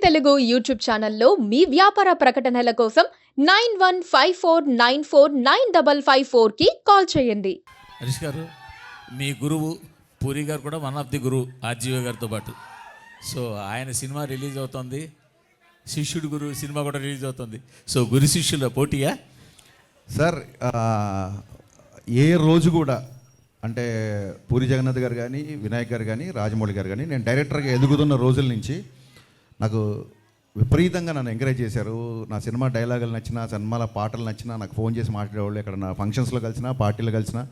Telugu YouTube ఛానల్లో మీ వ్యాపార ప్రకటనల కోసం 9154949554 కి కాల్ చేయండి. హరీష్ గారు, మీ గురువు పూరి గారు కూడా one of the Guru RGV గారితో పాటు. సో ఆయన సినిమా రిలీజ్ అవుతుంది, శిష్యుడు గురు సినిమా కూడా రిలీజ్ అవుతుంది. సో గురు శిష్యుల పోటీయా సార్? ఏ రోజు కూడా అంటే పూరి జగన్నాథ్ గారు కానీ, వినాయక్ గారు కానీ, రాజమౌళి గారు కానీ, నేను డైరెక్టర్గా ఎదుగుతున్న రోజుల నుంచి నాకు విపరీతంగా నన్ను ఎంకరేజ్ చేశారు. నా సినిమా డైలాగులు నచ్చినా, సినిమాల పాటలు నచ్చినా నాకు ఫోన్ చేసి మాట్లాడేవాళ్ళు. ఎక్కడ నా ఫంక్షన్స్లో కలిసినా, పార్టీలో కలిసినా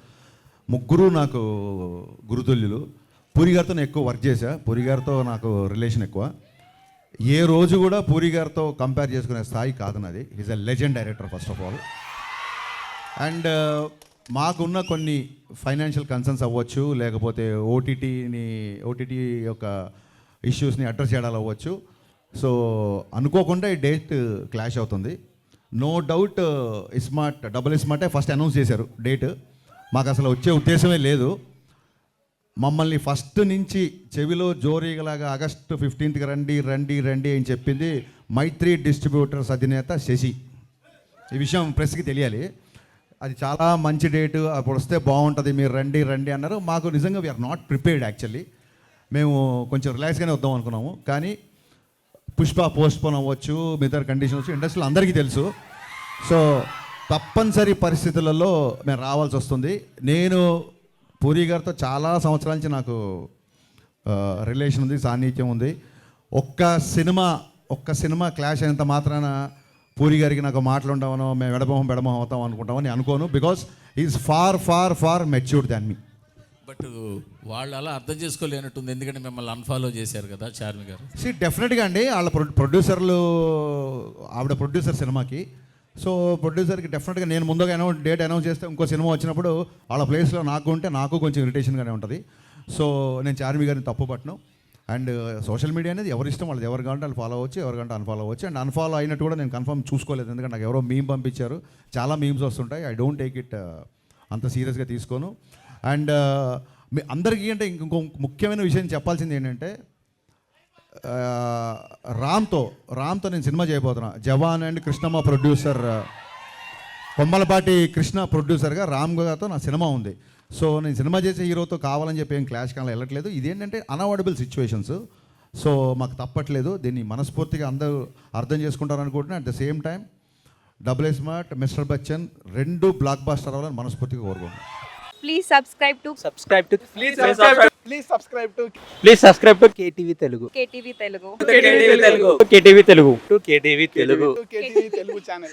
ముగ్గురు నాకు గురుతుల్యులు. పూరి గారితో నేను ఎక్కువ వర్క్ చేశా, పూరి గారితో నాకు రిలేషన్ ఎక్కువ. ఏ రోజు కూడా పూరి గారితో కంపేర్ చేసుకునే స్థాయి కాదు నాది. Is a legend director first of all. And మాకున్న కొన్ని ఫైనాన్షియల్ కన్సర్న్స్ అవ్వచ్చు, లేకపోతే ఓటీటీ యొక్క ఇష్యూస్ని అడ్రస్ చేయడాలు అవ్వచ్చు. సో అనుకోకుండా ఈ డేట్ క్లాష్ అవుతుంది. నో డౌట్ డబుల్ స్మార్టే ఫస్ట్ అనౌన్స్ చేశారు డేట్. మాకు అసలు వచ్చే ఉద్దేశమే లేదు. మమ్మల్ని ఫస్ట్ నుంచి చెవిలో జోరీగలాగా ఆగస్టు 15th రండి రండి రండి అని చెప్పింది మైత్రి డిస్ట్రిబ్యూటర్స్ అధినేత శశి. ఈ విషయం ప్రెస్కి తెలియాలి. అది చాలా మంచి డేటు, అప్పుడు వస్తే బాగుంటుంది, మీరు రండి రండి అన్నారు. మాకు నిజంగా వీఆర్ నాట్ ప్రిపేర్డ్ యాక్చువల్లీ. మేము కొంచెం రిలాక్స్గానే వద్దాం అనుకున్నాము. కానీ పుష్ప పోస్ట్పోన్ అవ్వచ్చు, మిగతా కండిషన్స్ ఇండస్ట్రీలో అందరికీ తెలుసు. సో తప్పనిసరి పరిస్థితులలో మేము రావాల్సి వస్తుంది. నేను పూరి గారితో చాలా సంవత్సరాల నుంచి నాకు రిలేషన్ ఉంది, సాన్నిధ్యం ఉంది. ఒక్క సినిమా క్లాష్ అయినంత మాత్రాన పూరి గారికి నాకు మాట్లాడమనో మేము ఎడమొహం అవుతాం అనుకుంటామని అనుకోను. Because is far far far matured than me. But వాళ్ళు అలా అర్థం చేసుకోలేనట్టుంది, ఎందుకంటే మిమ్మల్ని అన్ఫాలో చేశారు కదా చార్మి గారు. డెఫినెట్గా అండి, వాళ్ళ ప్రొడ్యూసర్లు, ఆవిడ ప్రొడ్యూసర్ సినిమాకి. సో ప్రొడ్యూసర్కి డెఫినెట్గా నేను ముందుగా డేట్ అనౌన్స్ చేస్తే ఇంకో సినిమా వచ్చినప్పుడు వాళ్ళ ప్లేస్లో నాకు ఉంటే నాకు కొంచెం ఇరిటేషన్గానే ఉంటుంది. సో నేను చార్మి గారిని తప్పు పట్టను. అండ్ సోషల్ మీడియా అనేది ఎవరి ఇష్టం, వాళ్ళది. ఎవరు కావాలంటే వాళ్ళు ఫాలో అవ్వచ్చు, ఎవరు కావాలంటే అన్ఫాలో అవ్వచ్చు. అండ్ అన్ఫాలో అయినట్టు కూడా నేను కన్ఫర్మ్ చూసుకోలేదు, ఎందుకంటే నాకు ఎవరో మీమ్ పంపించారు. చాలా మీమ్స్ వస్తుంటాయి. ఐ డోంట్ టేక్ ఇట్ అంత సీరియస్గా తీసుకోను. అండ్ మీ అందరికీ అంటే ఇంకో ముఖ్యమైన విషయం చెప్పాల్సింది ఏంటంటే, రామ్తో నేను సినిమా చేయబోతున్నా. జవాన్ అండ్ కృష్ణమ్మ ప్రొడ్యూసర్, కొమ్మలపాటి కృష్ణ ప్రొడ్యూసర్గా రామ్ గారితో నా సినిమా ఉంది. సో నేను సినిమా చేసే హీరోతో కావాలని చెప్పి ఏం క్లాష్ కానీ వెళ్ళట్లేదు. ఇదేంటంటే అన్అవాయిడబుల్ సిచ్యువేషన్స్. సో మాకు తప్పట్లేదు. దీన్ని మనస్ఫూర్తిగా అందరూ అర్థం చేసుకుంటారు అనుకుంటున్నా. At the same time double smart, mister Bachchan రెండు బ్లాక్ బాస్టర్ అవ్వాలని మనస్ఫూర్తిగా కోరుకుంటున్నాను. Please subscribe to KTV Telugu. KTV Telugu. KTV Telugu channel.